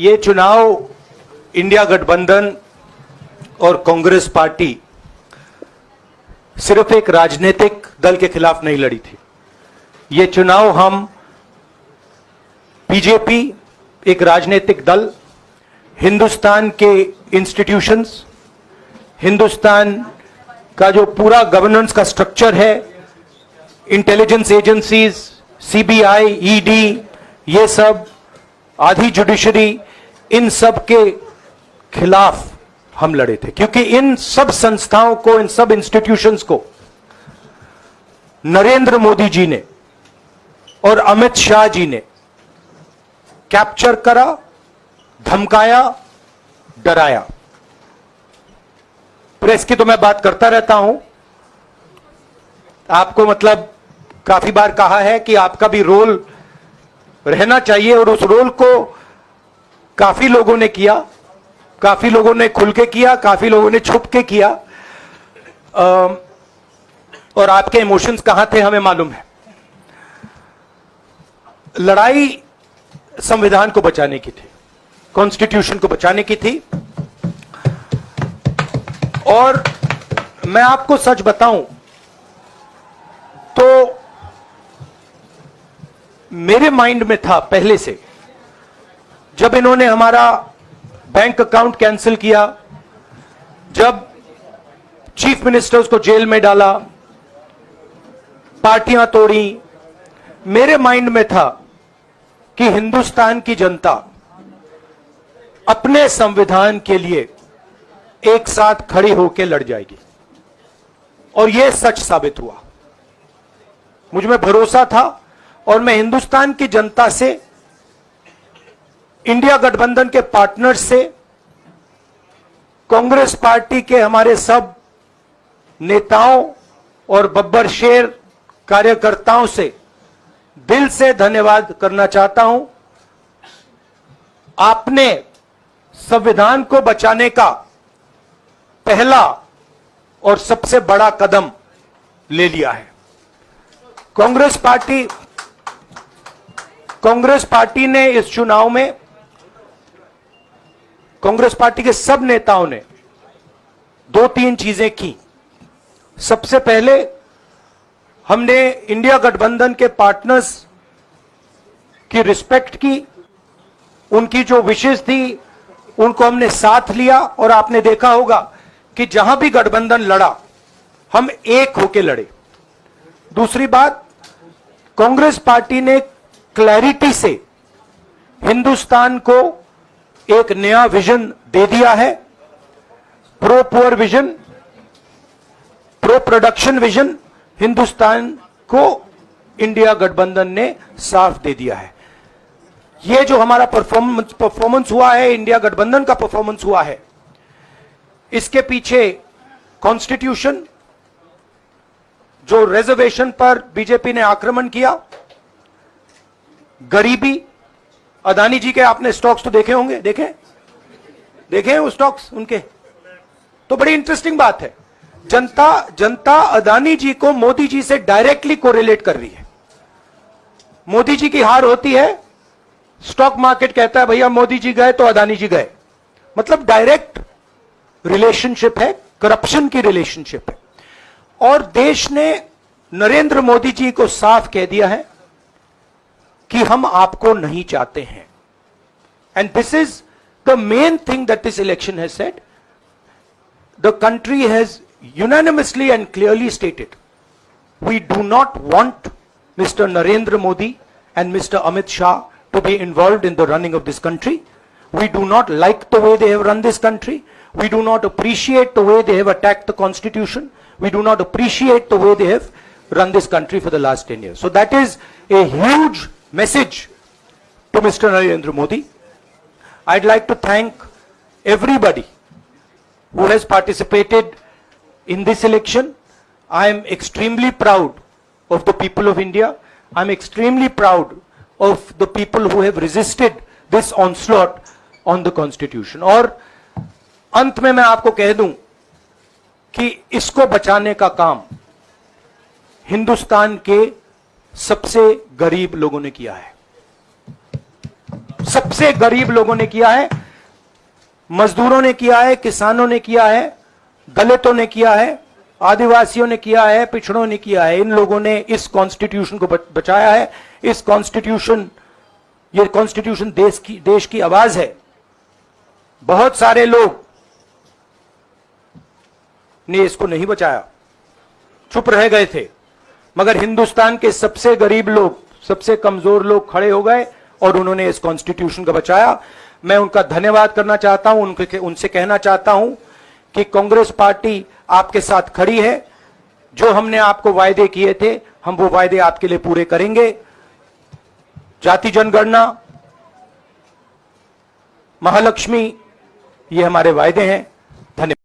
ये चुनाव इंडिया गठबंधन और कांग्रेस पार्टी सिर्फ एक राजनीतिक दल के खिलाफ नहीं लड़ी थी। ये चुनाव हम बीजेपी, एक राजनीतिक दल, हिंदुस्तान के इंस्टीट्यूशंस, हिंदुस्तान का जो पूरा गवर्नेंस का स्ट्रक्चर है, इंटेलिजेंस एजेंसीज, सीबीआई, ईडी, ये सब, आधी जुडिशरी, इन सब के खिलाफ हम लड़े थे। क्योंकि इन सब संस्थाओं को, इन सब इंस्टीट्यूशंस को नरेंद्र मोदी जी ने और अमित शाह जी ने कैप्चर करा, धमकाया, डराया। प्रेस की तो मैं बात करता रहता हूं, आपको मतलब काफी बार कहा है कि आपका भी रोल रहना चाहिए, और उस रोल को काफी लोगों ने किया, काफी लोगों ने खुल के किया, काफी लोगों ने छुप के किया, और आपके इमोशंस कहां थे हमें मालूम है। लड़ाई संविधान को बचाने की थी, कॉन्स्टिट्यूशन को बचाने की थी। और मैं आपको सच बताऊं तो मेरे माइंड में था पहले से, जब इन्होंने हमारा बैंक अकाउंट कैंसिल किया, जब चीफ मिनिस्टर्स को जेल में डाला, पार्टियां तोड़ी, मेरे माइंड में था कि हिंदुस्तान की जनता अपने संविधान के लिए एक साथ खड़ी होकर लड़ जाएगी। और यह सच साबित हुआ। मुझ में भरोसा था, और मैं हिंदुस्तान की जनता से, इंडिया गठबंधन के पार्टनर्स से, कांग्रेस पार्टी के हमारे सब नेताओं और बब्बर शेर कार्यकर्ताओं से दिल से धन्यवाद करना चाहता हूं। आपने संविधान को बचाने का पहला और सबसे बड़ा कदम ले लिया है। कांग्रेस पार्टी ने इस चुनाव में, कांग्रेस पार्टी के सब नेताओं ने 2-3 चीजें की। सबसे पहले हमने इंडिया गठबंधन के पार्टनर्स की रिस्पेक्ट की, उनकी जो विशेष थी उनको हमने साथ लिया, और आपने देखा होगा कि जहां भी गठबंधन लड़ा हम एक होकर लड़े। दूसरी बात, कांग्रेस पार्टी ने क्लैरिटी से हिंदुस्तान को एक नया विजन दे दिया है, pro poor vision, pro production vision Hindustan को इंडिया गठबंधन ने साफ दे दिया है। यह जो हमारा परफॉर्मेंस हुआ है, इंडिया गठबंधन का परफॉर्मेंस हुआ है, इसके पीछे कॉन्स्टिट्यूशन, जो रिजर्वेशन पर बीजेपी ने आक्रमण किया, गरीबी, अदानी जी के आपने स्टॉक्स तो देखे होंगे, देखे हैं वो स्टॉक्स उनके, तो बड़ी इंटरेस्टिंग बात है। जनता अदानी जी को मोदी जी से डायरेक्टली कोरिलेट कर रही है। मोदी जी की हार होती है, स्टॉक मार्केट कहता है भैया मोदी जी गए तो अदानी जी गए। मतलब डायरेक्ट रिलेशनशिप है, करप्शन की रिलेशनशिप है। और देश ने नरेंद्र मोदी जी को साफ कह दिया है कि हम आपको नहीं चाहते हैं। And this is the main thing that this election has said. The country has unanimously and clearly stated, we do not want Mr. Narendra Modi and Mr. Amit Shah to be involved in the running of this country. We do not like the way they have run this country. We do not appreciate the way they have attacked the constitution. We do not appreciate the way they have run this country for the last 10 years. So that is a huge message to Mr. Narendra Modi. I'd like to thank everybody who has participated in this election. I am extremely proud of the people of India. I am extremely proud of the people who have resisted this onslaught on the constitution. और अंत में मैं आपको कह दूं कि इसको बचाने का काम हिंदुस्तान के सबसे गरीब लोगों ने किया है। सबसे गरीब लोगों ने किया है, मजदूरों ने किया है, किसानों ने किया है, दलितों ने किया है, आदिवासियों ने किया है, पिछड़ों ने किया है। इन लोगों ने इस कॉन्स्टिट्यूशन को बचाया है। इस कॉन्स्टिट्यूशन, ये कॉन्स्टिट्यूशन देश की आवाज है। बहुत सारे लोग ने इसको नहीं बचाया, चुप रह गए थे, मगर हिंदुस्तान के सबसे गरीब लोग, सबसे कमजोर लोग खड़े हो गए और उन्होंने इस कॉन्स्टिट्यूशन को बचाया। मैं उनका धन्यवाद करना चाहता हूं, उनसे कहना चाहता हूं कि कांग्रेस पार्टी आपके साथ खड़ी है। जो हमने आपको वायदे किए थे, हम वो वायदे आपके लिए पूरे करेंगे। जाति जनगणना, महालक्ष्मी, ये हमारे वायदे हैं। धन्यवाद।